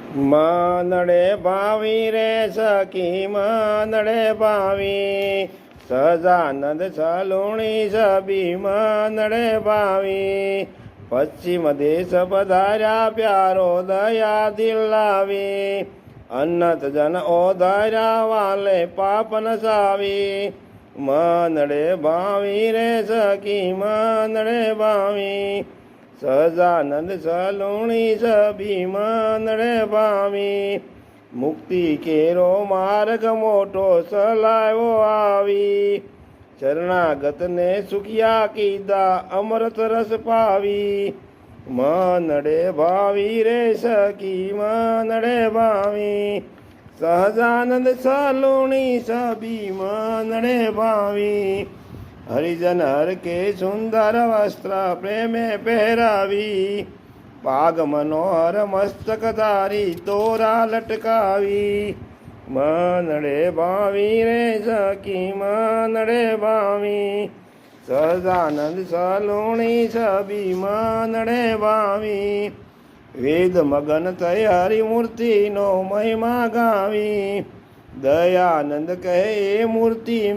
મનડે ભાવી રે સખી મનડે ભાવી, સહજાનંદ સલુણી સબી મનડે ભાવી, પશ્ચિમ દેશ પધાર્યા પ્યારો દયા દિલાવી, અન્નત જન ઓધાર્યા વાલે પાપ નસાવી, મનડે ભાવી રે સખી મનડે ભાવી, સહજાનંદ સલુણી સબી મનડે ભાવી, મુક્તિ કેરો માર્ગ મોટો સલાયો આવી, શરણાગતને સુખિયા કીધા અમૃત રસ પાવી, મનડે ભાવી રે સખી મનડે ભાવી, સહજાનંદ સલુણી સબી મનડે ભાવી, હરિજન હર કે સુંદર વસ્ત્ર પ્રેમે પહેરાવી, પાગ મનોહર મસ્તક ધારી તોરા લટકાવી, મનડે ભાવી રે સખી મનડે ભાવી, સહજાનંદ સલુણી સબી મનડે ભાવી, વેદ મગન થઈ હરિમૂર્તિનો મહિમા ગાવી, દયાનંદ કહે એ મૂર્તિ